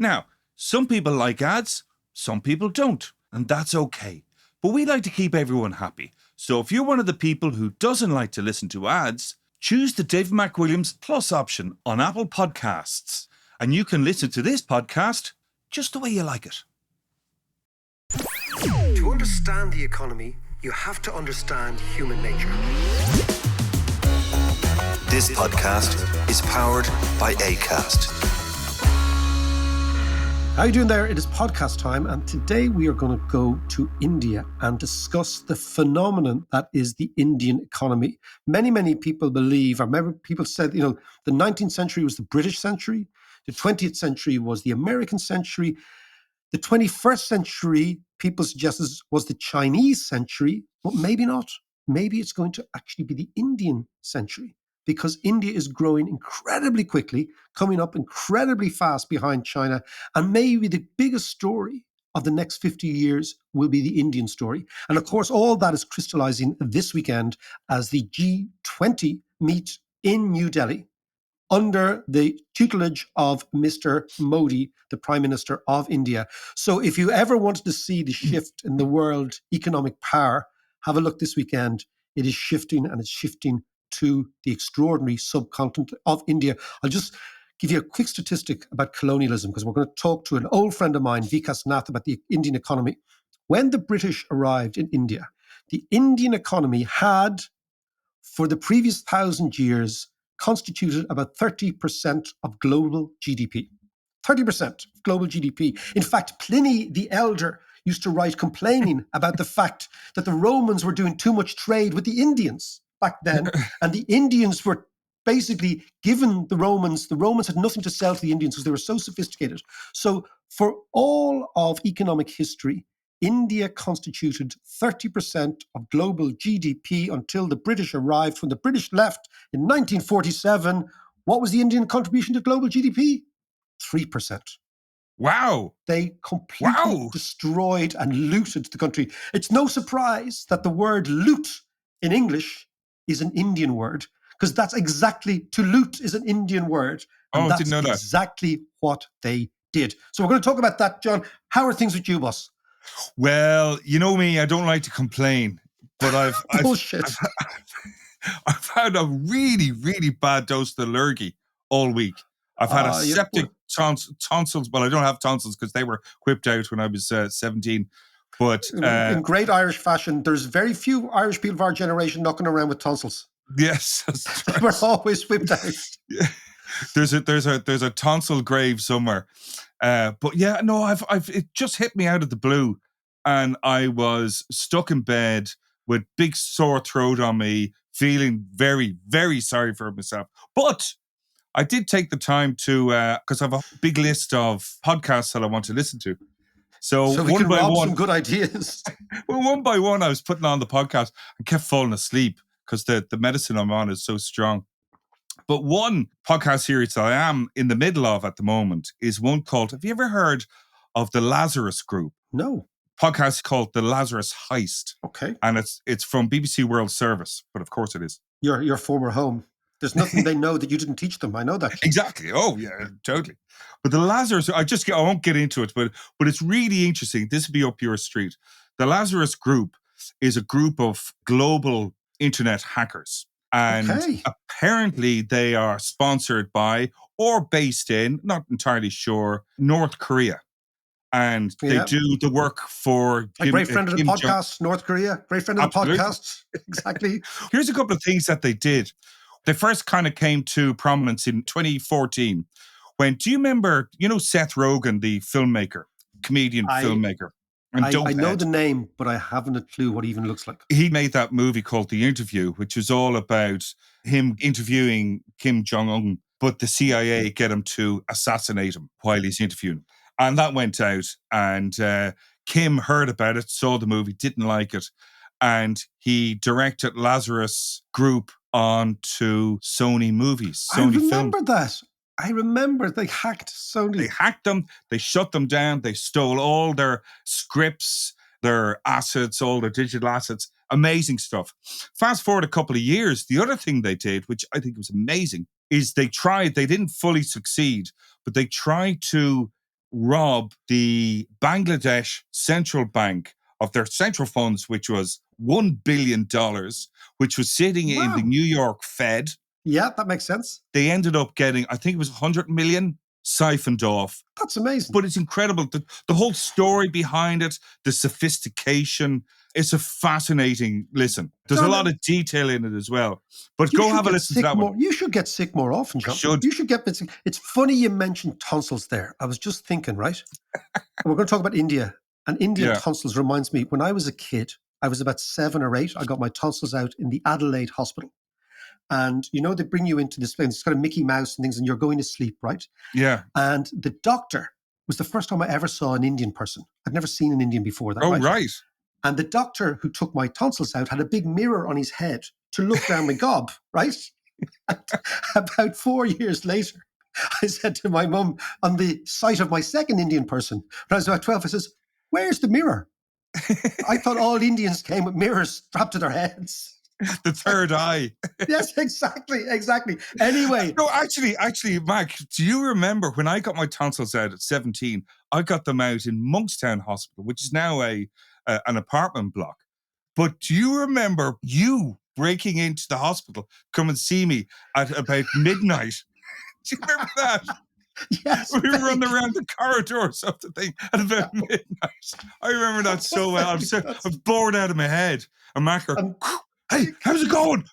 Now, some people like ads, some people don't, and that's okay. But we like to keep everyone happy. So if you're one of the people who doesn't like to listen to ads, choose the David McWilliams Plus option on Apple Podcasts, and you can listen to this podcast just the way you like it. To understand the economy, you have to understand human nature. This podcast is powered by Acast. How are you doing there? It is podcast time, and today we are going to go to India and discuss the phenomenon that is the Indian economy. Many people believe, I remember people said, the 19th century was the British century, the 20th century was the American century, the 21st century, people suggested, was the Chinese century, but maybe not. Maybe it's going to actually be the Indian century, because India is growing incredibly quickly, coming up incredibly fast behind China. And maybe the biggest story of the next 50 years will be the Indian story. And of course, all that is crystallizing this weekend as the G20 meet in New Delhi under the tutelage of Mr. Modi, the Prime Minister of India. So if you ever wanted to see the shift in the world economic power, have a look this weekend. It is shifting, and it's shifting to the extraordinary subcontinent of India. I'll just give you a quick statistic about colonialism, because we're going to talk to an old friend of mine, Vikas Nath, about the Indian economy. When the British arrived in India, the Indian economy had, for the previous 1,000 years, constituted about 30% of global GDP. 30% of global GDP. In fact, Pliny the Elder used to write complaining about the fact that the Romans were doing too much trade with the Indians back then, and the Indians were basically given the Romans had nothing to sell to the Indians because they were so sophisticated. So for all of economic history, India constituted 30% of global GDP until the British arrived. When the British left in 1947, what was the Indian contribution to global GDP? 3%. Wow. They completely destroyed and looted the country. It's no surprise that the word loot in English is an Indian word, because that's exactly, to loot is an Indian word. And that's didn't know exactly what they did. So we're going to talk about that, John. How are things with you, boss? Well, you know me, I don't like to complain, but I've had a really, really bad dose of allergy all week. I've had a septic tonsils. Well, I don't have tonsils because they were whipped out when I was 17. But in great Irish fashion, there's very few Irish people of our generation knocking around with tonsils. Yes, that's right. We're always whipped out. Yeah. There's a tonsil grave somewhere. But yeah, no, it just hit me out of the blue, and I was stuck in bed with big sore throat on me, feeling very, very sorry for myself. But I did take the time to, because I have a big list of podcasts that I want to listen to. So we one can by rob one, some good ideas. well, one by one, I was putting on the podcast and kept falling asleep because the medicine I'm on is so strong. But one podcast series that I am in the middle of at the moment is one called, have you ever heard of the Lazarus Group? No. Podcast called The Lazarus Heist. Okay. And it's from BBC World Service, but of course it is. Your former home. There's nothing they know that you didn't teach them. I know that. Exactly. Oh, yeah, totally. But the Lazarus, I won't get into it, but it's really interesting. This will be up your street. The Lazarus Group is a group of global internet hackers. And apparently they are sponsored by or based in, not entirely sure, North Korea. And they do the work for a great friend of the podcast, North Korea. Great friend of the podcast. Exactly. Here's a couple of things that they did. They first kind of came to prominence in 2014. When, do you remember, Seth Rogen, the filmmaker, comedian filmmaker? And I know the name, but I haven't a clue what it even looks like. He made that movie called The Interview, which was all about him interviewing Kim Jong-un, but the CIA get him to assassinate him while he's interviewing. And that went out, and Kim heard about it, saw the movie, didn't like it, and he directed Lazarus Group onto Sony movies. Sony I remember they hacked Sony. They hacked them, they shut them down, they stole all their scripts, their assets, all their digital assets. Amazing stuff. Fast forward a couple of years, the other thing they did, which I think was amazing, is they didn't fully succeed, but they tried to rob the Bangladesh Central Bank of their central funds, which was $1 billion, which was sitting in the Wow. New York Fed. Yeah, that makes sense. They ended up getting, I think it was 100 million siphoned off. That's amazing. But it's incredible. The whole story behind it, the sophistication, it's a fascinating listen. There's a lot of detail in it as well. But go have a listen to that one. You should get sick more often, John. You should get sick. It's funny you mentioned tonsils there. I was just thinking, right? We're going to talk about India. And Indian tonsils reminds me, when I was a kid, I was about 7 or 8. I got my tonsils out in the Adelaide hospital. And, you know, they bring you into this place, it's kind of Mickey Mouse and things, and you're going to sleep, right? Yeah. And the doctor was the first time I ever saw an Indian person. I'd never seen an Indian before that. Oh, right. And the doctor who took my tonsils out had a big mirror on his head to look down my gob, right? And about 4 years later, I said to my mum, on the sight of my second Indian person, when I was about 12, I says, "Where's the mirror?" I thought all Indians came with mirrors strapped to their heads. The third eye. Yes, exactly. Anyway. No, actually, Mac, do you remember when I got my tonsils out at 17, I got them out in Monkstown Hospital, which is now an apartment block. But do you remember you breaking into the hospital, come and see me at about midnight? Do you remember that? Yes. We were running around the corridors of the thing at about midnight. I remember that so well. I'm bored out of my head. And Mac goes, "Hey, how's it going?"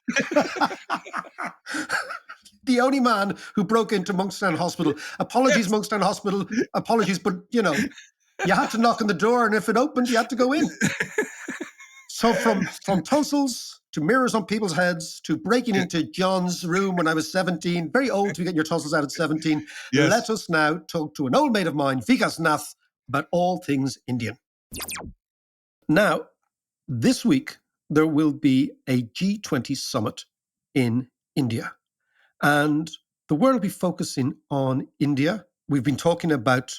The only man who broke into Monkstown Hospital. Apologies, Monkstown Hospital. Apologies, but, you know, you had to knock on the door, and if it opened, you had to go in. So from tonsils to mirrors on people's heads to breaking into John's room when I was 17, very old to be getting your tonsils out at 17. Yes. Let us now talk to an old mate of mine, Vikas Nath, about all things Indian. Now, this week, there will be a G20 summit in India. And the world will be focusing on India. We've been talking about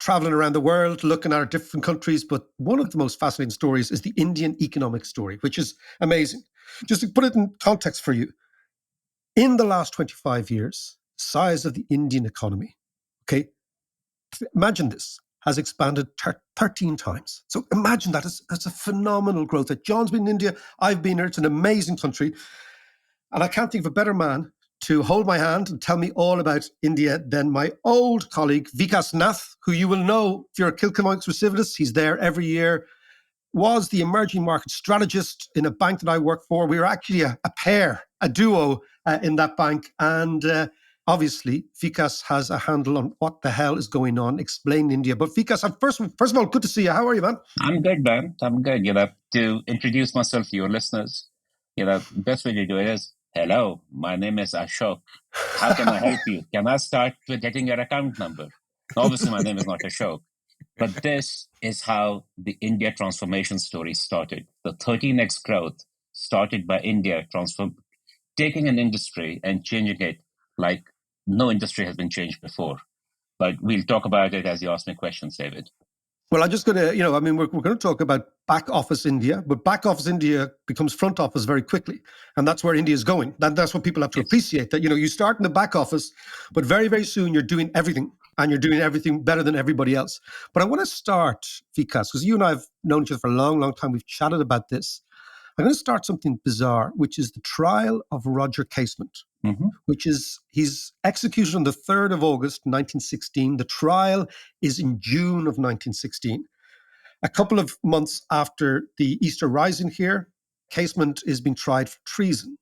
traveling around the world, looking at our different countries, but one of the most fascinating stories is the Indian economic story, which is amazing. Just to put it in context for you, in the last 25 years, size of the Indian economy, okay, imagine this, has expanded 13 times. So imagine that. It's a phenomenal growth. That John's been in India, I've been there. It's an amazing country. And I can't think of a better man to hold my hand and tell me all about India than my old colleague, Vikas Nath, who you will know if you're a Kilcomoics recidivist. He's there every year, was the emerging market strategist in a bank that I work for. We were actually a pair, a duo in that bank. And obviously, Vikas has a handle on what the hell is going on, explain India. But Vikas, first of all, good to see you. How are you, man? I'm good, man. I'm good. To introduce myself to your listeners, best way to do it is, hello, my name is Ashok. How can I help you? Can I start with getting your account number? Obviously, my name is not Ashok. But this is how the India transformation story started. The 13x growth started by India taking an industry and changing it like no industry has been changed before. But we'll talk about it as you ask me questions, David. Well, I'm just going to, we're going to talk about back office India, but back office India becomes front office very quickly. And that's where India is going. That's what people have to appreciate, that, you start in the back office, but very, very soon you're doing everything, and you're doing everything better than everybody else. But I want to start, Vikas, because you and I have known each other for a long, long time. We've chatted about this. I'm going to start something bizarre, which is the trial of Roger Casement, which is, he's executed on the 3rd of August, 1916. The trial is in June of 1916. A couple of months after the Easter Rising here, Casement is being tried for treason.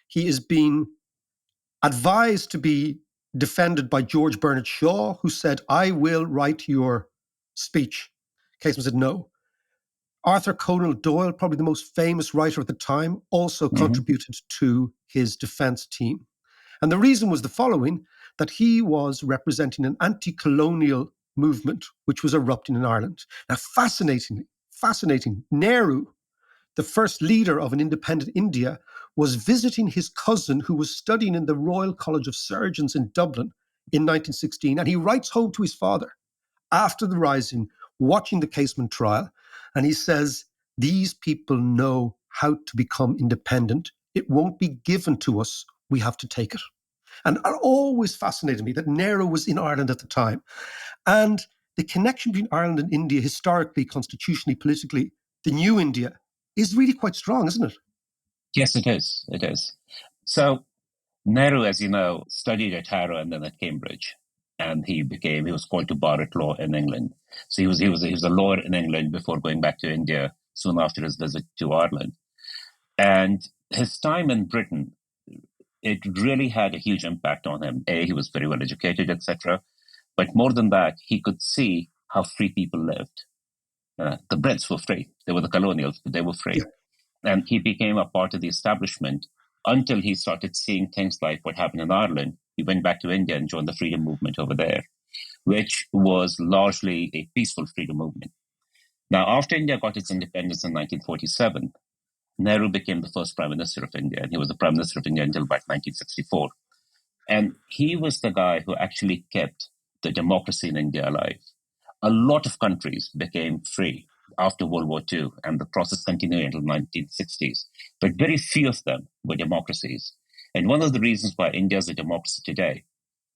He is being advised to be defended by George Bernard Shaw, who said, "I will write your speech." Casement said no. Arthur Conan Doyle, probably the most famous writer at the time, also contributed to his defense team. And the reason was the following, that he was representing an anti-colonial movement which was erupting in Ireland. Now, fascinating, Nehru, the first leader of an independent India, was visiting his cousin who was studying in the Royal College of Surgeons in Dublin in 1916. And he writes home to his father after the Rising, watching the Casement trial, and he says, "These people know how to become independent. It won't be given to us. We have to take it." And it always fascinated me that Nehru was in Ireland at the time. And the connection between Ireland and India historically, constitutionally, politically, the new India, is really quite strong, isn't it? Yes, it is. It is. So Nehru, as you know, studied at Harrow and then at Cambridge, and he was called to bar at law in England. So he was a lawyer in England before going back to India soon after his visit to Ireland. And his time in Britain, it really had a huge impact on him. He was very well educated, etc. But more than that, he could see how free people lived. The Brits were free. They were the colonials, but they were free. Yeah. And he became a part of the establishment until he started seeing things like what happened in Ireland. He went back to India and joined the freedom movement over there, which was largely a peaceful freedom movement. Now, after India got its independence in 1947, Nehru became the first Prime Minister of India, and he was the Prime Minister of India until about 1964. And he was the guy who actually kept the democracy in India alive. A lot of countries became free after World War II, and the process continued until the 1960s. But very few of them were democracies. And one of the reasons why India is a democracy today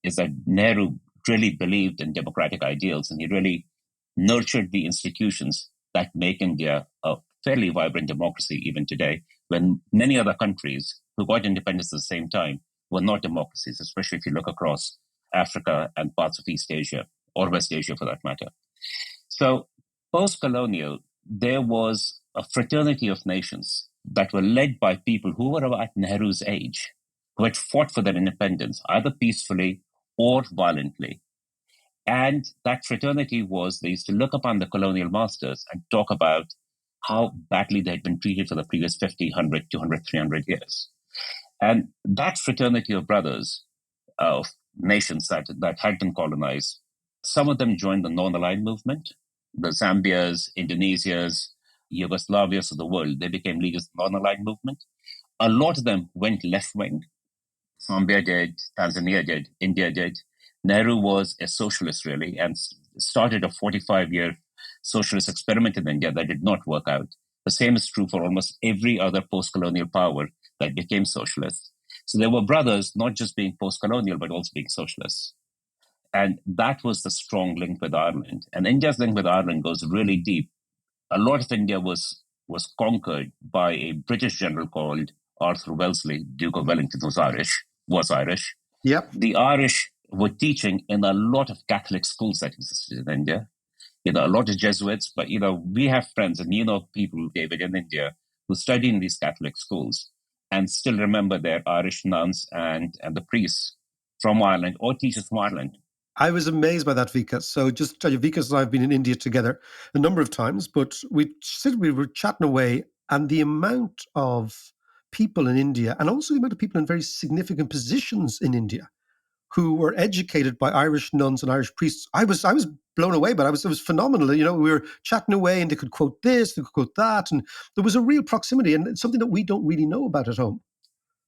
is that Nehru really believed in democratic ideals, and he really nurtured the institutions that make India a fairly vibrant democracy even today, when many other countries who got independence at the same time were not democracies, especially if you look across Africa and parts of East Asia, or West Asia for that matter. So post-colonial, there was a fraternity of nations that were led by people who were at Nehru's age, who had fought for their independence, either peacefully or violently. And that fraternity they used to look upon the colonial masters and talk about how badly they had been treated for the previous 50, 100, 200, 300 years. And that fraternity of brothers, of nations that had been colonized, some of them joined the non-aligned movement. The Zambias, Indonesias, Yugoslavias of the world, they became leaders of the non-aligned movement. A lot of them went left-wing. Zambia did, Tanzania did, India did. Nehru was a socialist, really, and started a 45-year socialist experiment in India that did not work out. The same is true for almost every other post-colonial power that became socialist. So there were brothers not just being post-colonial, but also being socialists. And that was the strong link with Ireland. And India's link with Ireland goes really deep. A lot of India was conquered by a British general called Arthur Wellesley, Duke of Wellington, was Irish. Yep. The Irish were teaching in a lot of Catholic schools that existed in India. A lot of Jesuits, but, we have friends and people, David, in India who study in these Catholic schools and still remember their Irish nuns and the priests from Ireland or teachers from Ireland. I was amazed by that, Vikas. So just to tell you, Vikas and I have been in India together a number of times, but we were chatting away, and the amount of people in India, and also the amount of people in very significant positions in India who were educated by Irish nuns and Irish priests, I was blown away, but it was phenomenal. We were chatting away and they could quote this, they could quote that, and there was a real proximity, and it's something that we don't really know about at home.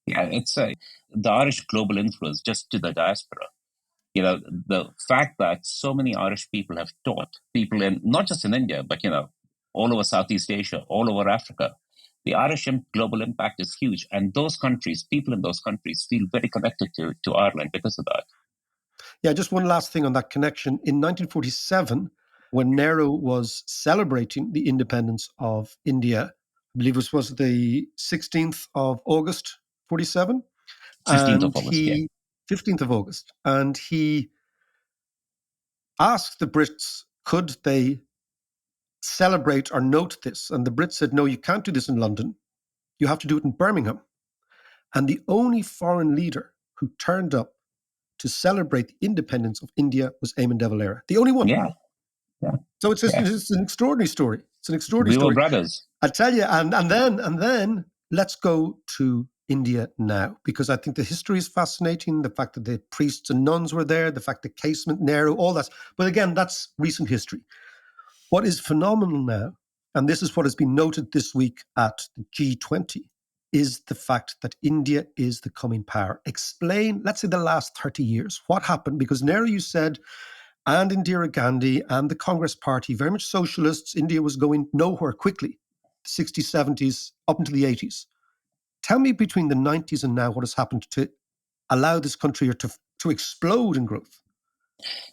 Yeah, it's the Irish global influence just to the diaspora. The fact that so many Irish people have taught people not just in India, but, all over Southeast Asia, all over Africa. The Irish global impact is huge. And those countries, people in those countries feel very connected to Ireland because of that. Yeah, just one last thing on that connection. In 1947, when Nehru was celebrating the independence of India, I believe it was the 16th of August, 47? 15th of August, yeah. 15th of August. And he asked the Brits, could they celebrate or note this? And the Brits said, no, you can't do this in London. You have to do it in Birmingham. And the only foreign leader who turned up to celebrate the independence of India was Eamon de Valera. The only one. Yeah. So it's an extraordinary story. It's an extraordinary story. We were brothers. I tell you, and then let's go to India now, because I think the history is fascinating. The fact that the priests and nuns were there, the fact that Casement, Nehru, all that. But again, that's recent history. What is phenomenal now, and this is what has been noted this week at the G20, is the fact that India is the coming power. Explain, let's say, the last 30 years. What happened? Because Nehru, you said, and Indira Gandhi and the Congress Party, very much socialists, India was going nowhere quickly, the 60s, 70s, up into the 80s. Tell me between the 90s and now what has happened to allow this country to explode in growth.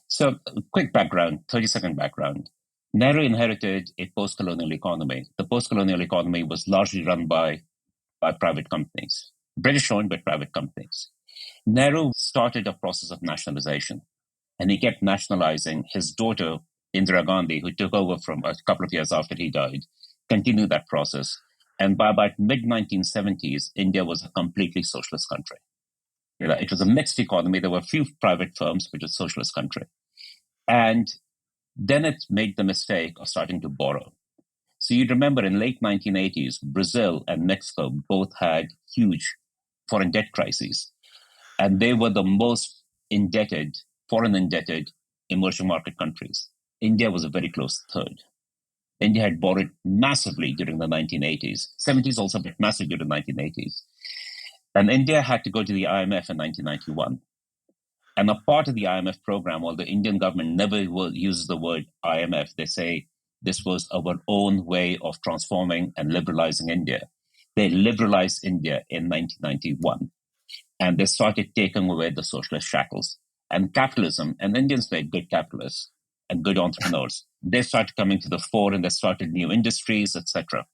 So, quick background, 30-second background. Nehru inherited a post-colonial economy. The post-colonial economy was largely run by private companies, British-owned but private companies. Nehru started a process of nationalization, and he kept nationalizing. His daughter, Indira Gandhi, who took over from a couple of years after he died, continued that process. And by about mid-1970s, India was a completely socialist country. It was a mixed economy. There were a few private firms, but it was a socialist country. And then it made the mistake of starting to borrow. So you'd remember in late 1980s, Brazil and Mexico both had huge foreign debt crises. And they were the most indebted, foreign indebted emerging market countries. India was a very close third. India had borrowed massively during the 1980s, 70s also, but massively during the 1980s. And India had to go to the IMF in 1991. And a part of the IMF program, while the Indian government never uses the word IMF, they say this was our own way of transforming and liberalizing India. They liberalized India in 1991. And they started taking away the socialist shackles. And capitalism, and Indians were good capitalists and good entrepreneurs. They started coming to the fore and they started new industries, etc.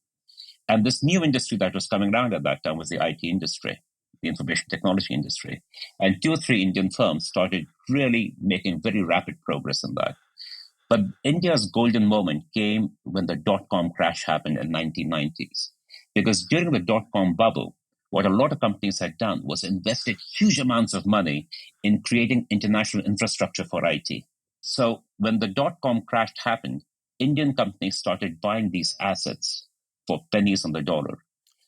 And this new industry that was coming around at that time was the IT industry, the information technology industry. And 2 or 3 Indian firms started really making very rapid progress in that. But India's golden moment came when the dot-com crash happened in the 1990s. Because during the dot-com bubble, what a lot of companies had done was invested huge amounts of money in creating international infrastructure for IT. So when the dot-com crash happened, Indian companies started buying these assets for pennies on the dollar.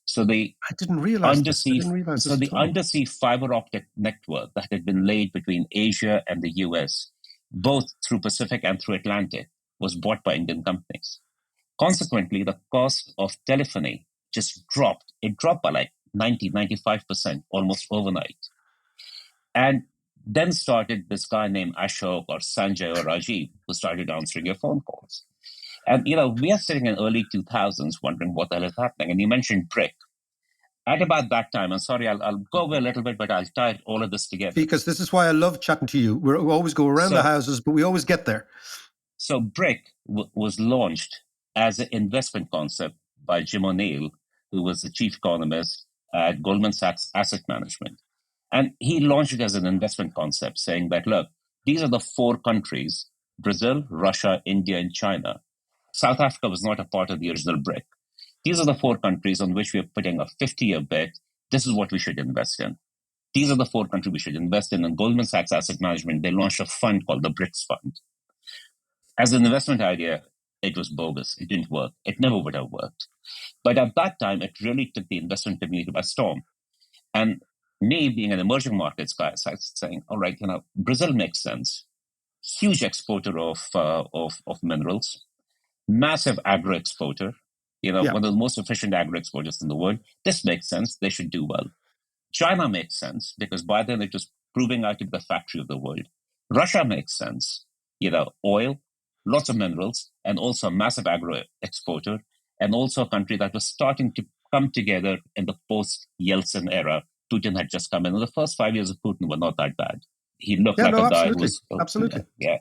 So I didn't realize the undersea fiber optic network that had been laid between Asia and the US, both through Pacific and through Atlantic, was bought by Indian companies. Consequently, the cost of telephony just dropped. It dropped by like 95% almost overnight. And then started this guy named Ashok or Sanjay or Rajiv who started answering your phone calls. And, we are sitting in early 2000s wondering what the hell is happening. And you mentioned BRIC. At about that time, I'm sorry, I'll go over a little bit, but I'll tie all of this together. Because this is why I love chatting to you. We always go around the houses, but we always get there. So BRIC was launched as an investment concept by Jim O'Neill, who was the chief economist at Goldman Sachs Asset Management. And he launched it as an investment concept, saying that, look, these are the 4 countries, Brazil, Russia, India, and China. South Africa was not a part of the original BRIC. These are the 4 countries on which we are putting a 50-year bet. This is what we should invest in. These are the 4 countries we should invest in. And Goldman Sachs Asset Management, they launched a fund called the BRICS Fund. As an investment idea, it was bogus. It didn't work. It never would have worked. But at that time, it really took the investment community by storm. And me being an emerging markets guy, I started saying, all right, Brazil makes sense. Huge exporter of minerals, massive agro exporter, one of the most efficient agro exporters in the world. This makes sense. They should do well. China makes sense because by then it was proving out to be the factory of the world. Russia makes sense. Oil, lots of minerals, and also a massive agro exporter, and also a country that was starting to come together in the post-Yeltsin era. Putin had just come in. And the first 5 years of Putin were not that bad. He looked like a guy who was... Absolutely. Yeah.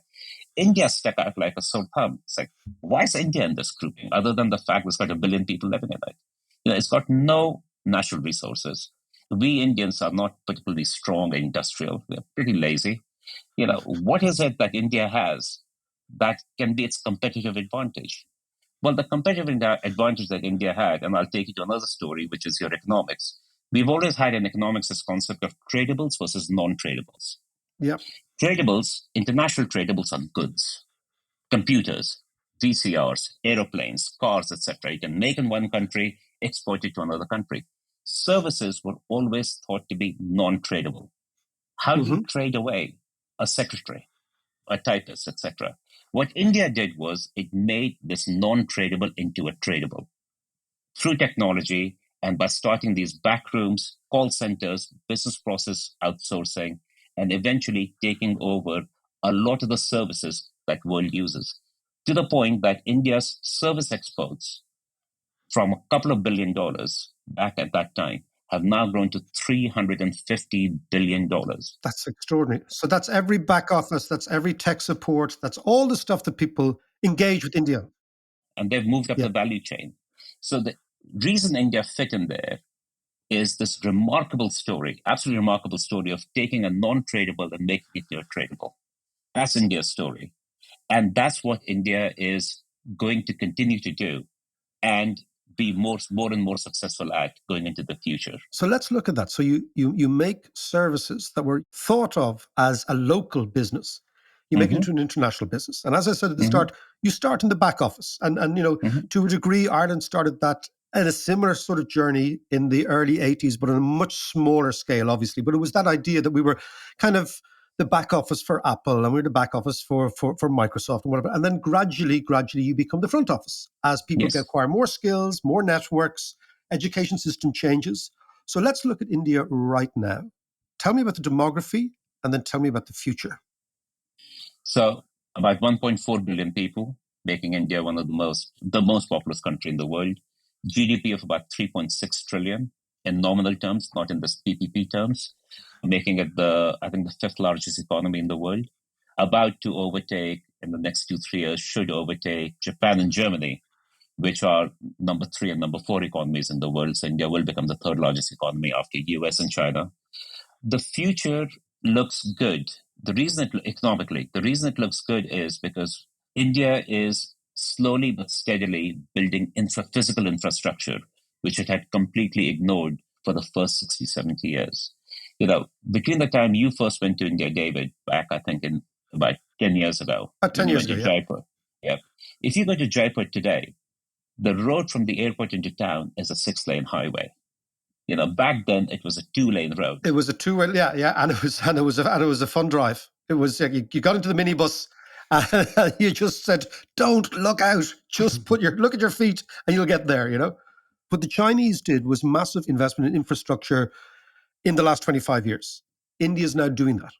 India stuck out like a sore thumb. It's like, why is India in this grouping? Other than the fact it's got 1 billion people living in it. It's got no natural resources. We Indians are not particularly strong and industrial. We're pretty lazy. What is it that India has that can be its competitive advantage? Well, the competitive advantage that India had, and I'll take you to another story, which is your economics. We've always had in economics this concept of tradables versus non-tradables. Yeah. Tradables, international tradables are goods, computers, VCRs, aeroplanes, cars, etc. You can make in one country, export it to another country. Services were always thought to be non-tradable. How do you trade away a secretary, a typist, etc.? What India did was it made this non-tradable into a tradable through technology and by starting these backrooms, call centers, business process outsourcing, and eventually taking over a lot of the services that world uses, to the point that India's service exports from a couple of $1 billion back at that time have now grown to $350 billion. That's extraordinary. So that's every back office, that's every tech support, that's all the stuff that people engage with India. And they've moved up Yeah. the value chain. So the reason India fit in there is this remarkable story, absolutely remarkable story of taking a non-tradable and making it tradable. That's India's story. And that's what India is going to continue to do and be more and more successful at going into the future. So let's look at that. So you make services that were thought of as a local business. You make it into an international business. And as I said at the start, you start in the back office. And to a degree, Ireland started that at a similar sort of journey in the early 80s, but on a much smaller scale, obviously. But it was that idea that we were kind of the back office for Apple and we're the back office for Microsoft and whatever. And then gradually you become the front office as people acquire more skills, more networks, education system changes. So let's look at India right now. Tell me about the demography and then tell me about the future. So about 1.4 billion people, making India one of the most populous country in the world. GDP of about 3.6 trillion in nominal terms, not in the PPP terms, making it the fifth largest economy in the world. About to overtake, in the next 2-3 years, should overtake Japan and Germany, which are number 3 and number 4 economies in the world. So India will become the third largest economy after US and China. The future looks good. The reason it looks good is because India is slowly but steadily building physical infrastructure, which it had completely ignored for the first 60, 70 years. Between the time you first went to India, David, back, I think, in about 10 years ago. 10 years ago, Jaipur. Yeah. If you go to Jaipur today, the road from the airport into town is a 6-lane highway. Back then it was a 2-lane road. It was a 2-way, and it was a fun drive. It was you got into the minibus and you just said, "Don't look out, just look at your feet, and you'll get there." What the Chinese did was massive investment in infrastructure in the last 25 years. India is now doing that.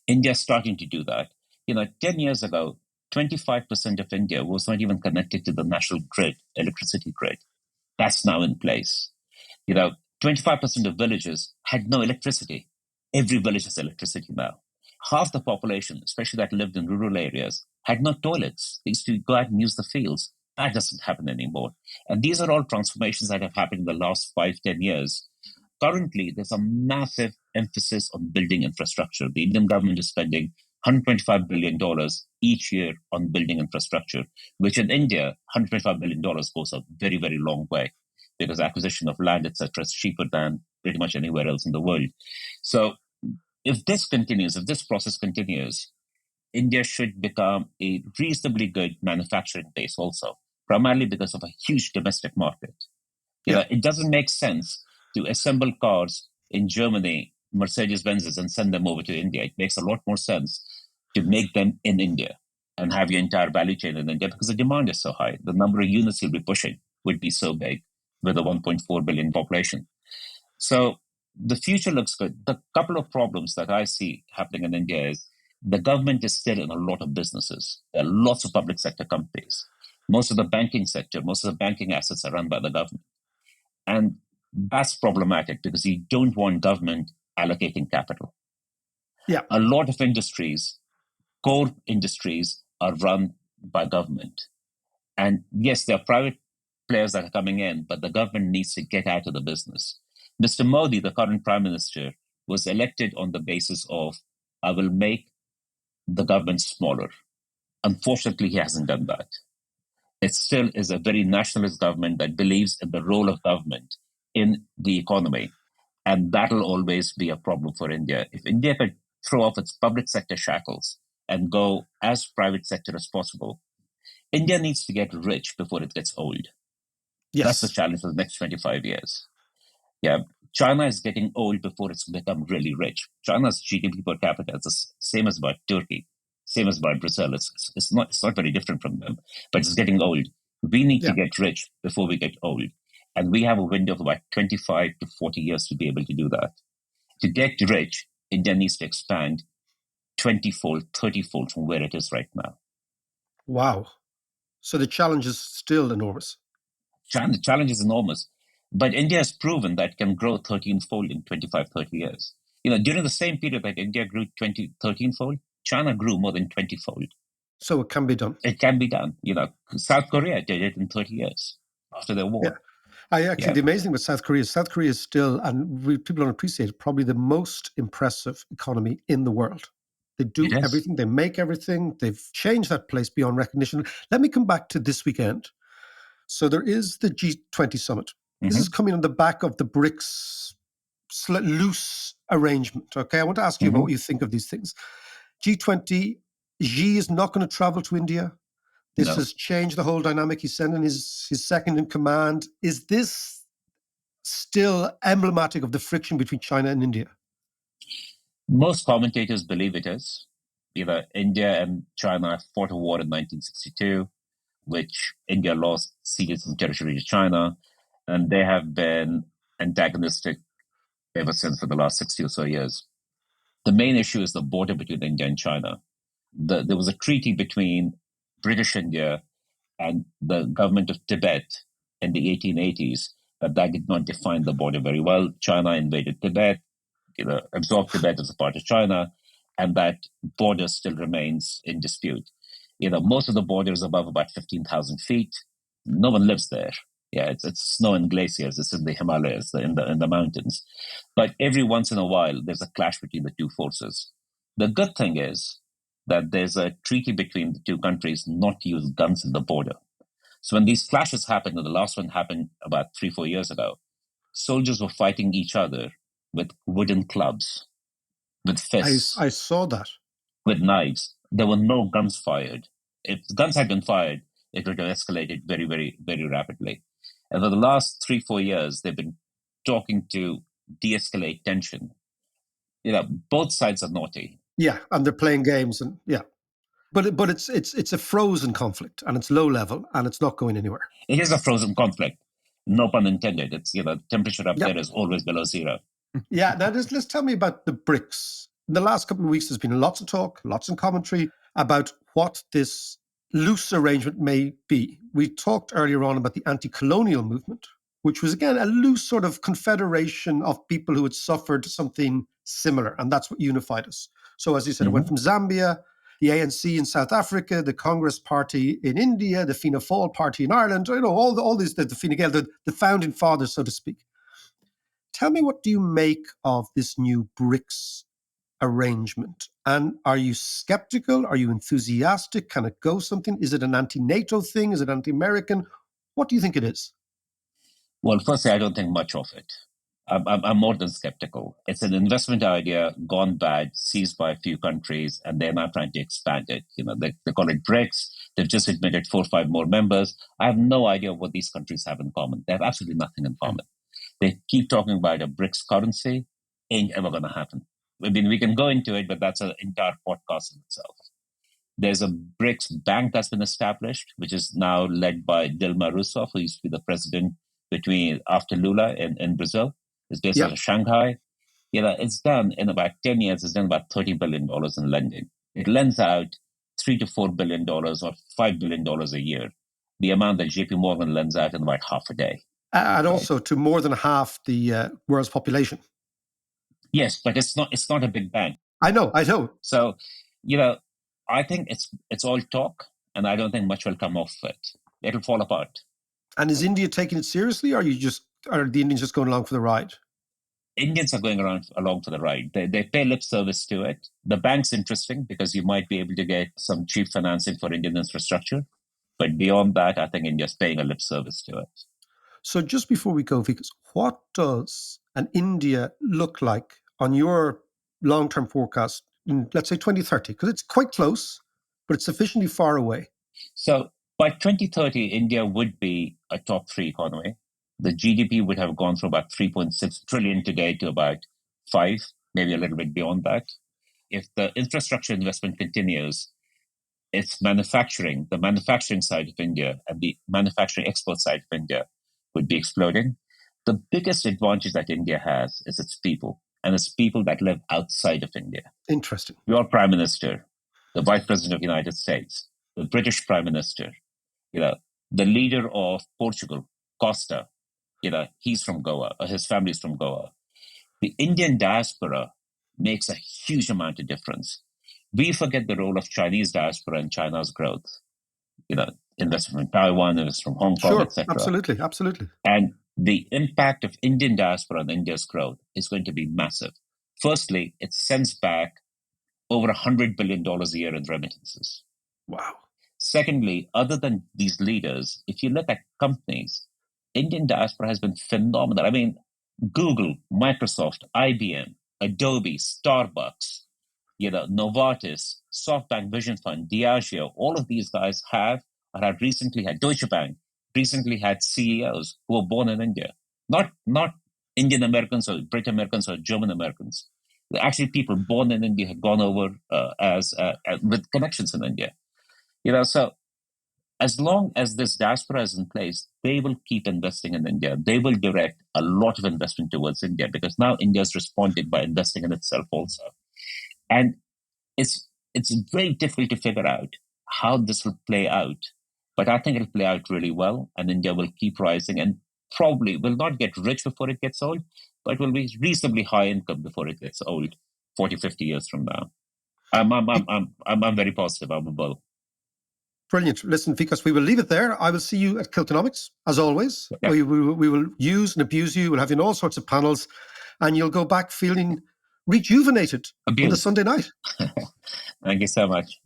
India's starting to do that. 10 years ago, 25% of India was not even connected to the national grid, electricity grid. That's now in place. 25% of villages had no electricity. Every village has electricity now. Half the population, especially that lived in rural areas, had no toilets. They used to go out and use the fields. That doesn't happen anymore. And these are all transformations that have happened in the last 5-10 years. Currently, there's a massive emphasis on building infrastructure. The Indian government is spending $125 billion each year on building infrastructure, which in India, $125 billion goes a very, very long way, because acquisition of land, etc., is cheaper than pretty much anywhere else in the world. So if this process continues, India should become a reasonably good manufacturing base also, primarily because of a huge domestic market. It doesn't make sense to assemble cars in Germany, Mercedes-Benzes, and send them over to India. It makes a lot more sense to make them in India and have your entire value chain in India, because the demand is so high. The number of units you'll be pushing would be so big with a 1.4 billion population. So the future looks good. The couple of problems that I see happening in India is the government is still in a lot of businesses. There are lots of public sector companies. Most of the banking sector, most of the banking assets are run by the government. And that's problematic because you don't want government allocating capital. Yeah. A lot of industries, core industries, are run by government. And yes, there are private players that are coming in, but the government needs to get out of the business. Mr. Modi, the current prime minister, was elected on the basis of, I will make the government smaller. Unfortunately, he hasn't done that. It still is a very nationalist government that believes in the role of government in the economy. And that'll always be a problem for India. If India could throw off its public sector shackles and go as private sector as possible, India needs to get rich before it gets old. Yes. That's the challenge for the next 25 years. Yeah, China is getting old before it's become really rich. China's GDP per capita is the same as about Turkey, same as about Brazil. It's not very different from them, but it's getting old. We need to get rich before we get old. And we have a window of about 25 to 40 years to be able to do that. To get rich, India needs to expand 20-fold, 30-fold from where it is right now. Wow. So the challenge is still enormous. The challenge is enormous. But India has proven that it can grow 13-fold in 25, 30 years. During the same period that India grew 13-fold, China grew more than 20-fold. So it can be done. It can be done. South Korea did it in 30 years after the war. Yeah. The amazing thing with South Korea is still, and people don't appreciate it, probably the most impressive economy in the world. They do everything. They make everything. They've changed that place beyond recognition. Let me come back to this weekend. So there is the G20 summit. This is coming on the back of the BRICS loose arrangement. Okay, I want to ask you about what you think of these things. G20, Xi is not going to travel to India. This has changed the whole dynamic. He's sending his second in command. Is this still emblematic of the friction between China and India? Most commentators believe it is. India and China fought a war in 1962, which India lost, ceded some territory to China, and they have been antagonistic ever since for the last 60 or so years. The main issue is the border between India and China. There was a treaty between British India and the government of Tibet in the 1880s that did not define the border very well. China invaded Tibet, absorbed Tibet as a part of China, and that border still remains in dispute. Most of the border is above about 15,000 feet. No one lives there. Yeah, it's snow and glaciers. It's in the Himalayas, in the mountains. But every once in a while, there's a clash between the two forces. The good thing is that there's a treaty between the two countries not to use guns in the border. So when these clashes happened, and the last one happened about 3-4 years ago, soldiers were fighting each other with wooden clubs, with fists. I saw that. With knives. There were no guns fired. If guns had been fired, it would have escalated very, very, very rapidly. And for the last 3-4 years, they've been talking to de-escalate tension. Both sides are naughty. Yeah, and they're playing games, and but it's a frozen conflict, and it's low level, and it's not going anywhere. It is a frozen conflict, no pun intended. It's temperature up there is always below zero. Yeah, now let's tell me about the BRICS. In the last couple of weeks, there's been lots of talk, lots of commentary about what this loose arrangement may be. We talked earlier on about the anti-colonial movement, which was, again, a loose sort of confederation of people who had suffered something similar, and that's what unified us. So, as you said, it went from Zambia, the ANC in South Africa, the Congress Party in India, the Fianna Fáil Party in Ireland, all these, the Fine Gael, the founding fathers, so to speak. Tell me, what do you make of this new BRICS arrangement? And are you skeptical? Are you enthusiastic? Can it go something? Is it an anti-NATO thing? Is it anti-American? What do you think it is? Well, firstly, I don't think much of it. I'm more than skeptical. It's an investment idea gone bad, seized by a few countries, and they're now trying to expand it. They call it BRICS. They've just admitted 4 or 5 more members. I have no idea what these countries have in common. They have absolutely nothing in common. They keep talking about a BRICS currency. Ain't ever going to happen. I mean, we can go into it, but that's an entire podcast in itself. There's a BRICS bank that's been established, which is now led by Dilma Rousseff, who used to be the president after Lula in Brazil. It's based out of Shanghai. It's done in about 10 years. It's done about $30 billion in lending. It lends out $3 to $4 billion or $5 billion a year, the amount that JP Morgan lends out in about half a day. And also to more than half the world's population. Yes, but it's not a big bank. I know. So, I think it's all talk, and I don't think much will come off it. It'll fall apart. And is India taking it seriously, or are the Indians just going along for the ride? Indians are going along for the ride. They pay lip service to it. The bank's interesting because you might be able to get some cheap financing for Indian infrastructure. But beyond that, I think India's paying a lip service to it. So just before we go, Vikas, what does an India look like on your long-term forecast in, let's say, 2030? Because it's quite close, but it's sufficiently far away. So by 2030, India would be a top 3 economy. The GDP would have gone from about 3.6 trillion today to about 5, maybe a little bit beyond that. If the infrastructure investment continues, the manufacturing side of India and the manufacturing export side of India would be exploding. The biggest advantage that India has is its people, and it's people that live outside of India. Interesting. Your Prime Minister, the Vice President of the United States, the British Prime Minister, the leader of Portugal, Costa, He's from Goa, or his family's from Goa. The Indian diaspora makes a huge amount of difference. We forget the role of Chinese diaspora in China's growth. Investment from Taiwan, investment from Hong Kong, Sure, etc. absolutely. And the impact of Indian diaspora on India's growth is going to be massive. Firstly, it sends back over $100 billion a year in remittances. Wow. Secondly, other than these leaders, if you look at companies, Indian diaspora has been phenomenal. I mean, Google, Microsoft, IBM, Adobe, Starbucks, Novartis, SoftBank Vision Fund, Diageo, all of these guys have recently had, Deutsche Bank recently had CEOs who were born in India. Not Indian Americans or Brit Americans or German Americans. Actually, people born in India had gone over with connections in India. So as long as this diaspora is in place, they will keep investing in India. They will direct a lot of investment towards India because now India is responding by investing in itself also. And it's very difficult to figure out how this will play out. But I think it'll play out really well, and India will keep rising and probably will not get rich before it gets old, but will be reasonably high income before it gets old, 40, 50 years from now. I'm very positive. I'm a bull. Brilliant. Listen, Vikas, we will leave it there. I will see you at Kiltonomics, as always. Yeah. We will use and abuse you. We'll have you in all sorts of panels, and you'll go back feeling rejuvenated on the Sunday night. Thank you so much.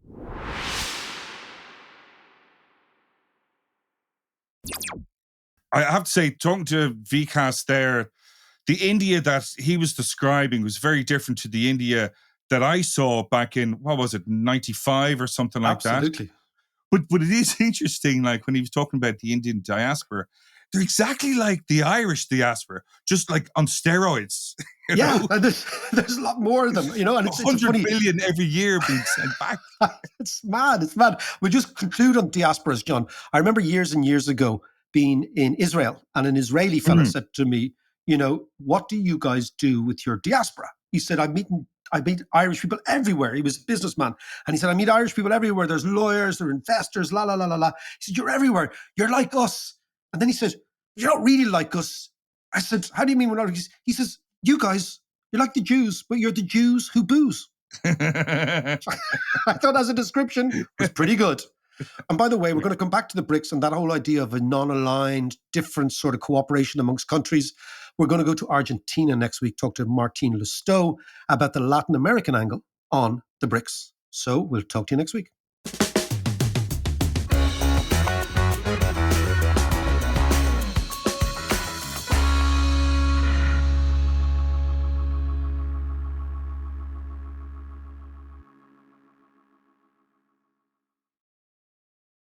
I have to say, talking to Vikas there, the India that he was describing was very different to the India that I saw back in, 95 or something like that. Absolutely. But it is interesting, like when he was talking about the Indian diaspora, they're exactly like the Irish diaspora, just like on steroids. Yeah, and there's a lot more of them, and it's 100 billion every year being sent back. It's mad. We'll just conclude on diasporas, John. I remember years and years ago being in Israel, and an Israeli fella said to me, what do you guys do with your diaspora? He said, I meet Irish people everywhere. He was a businessman. And he said, I meet Irish people everywhere. There's lawyers, there are investors, la, la, la, la, la. He said, you're everywhere. You're like us. And then he said, you're not really like us. I said, how do you mean we're not? He says, you guys, you're like the Jews, but you're the Jews who booze. I thought as a description was pretty good. And by the way, we're going to come back to the BRICS and that whole idea of a non-aligned, different sort of cooperation amongst countries. We're going to go to Argentina next week, talk to Martin Lustow about the Latin American angle on the BRICS. So we'll talk to you next week.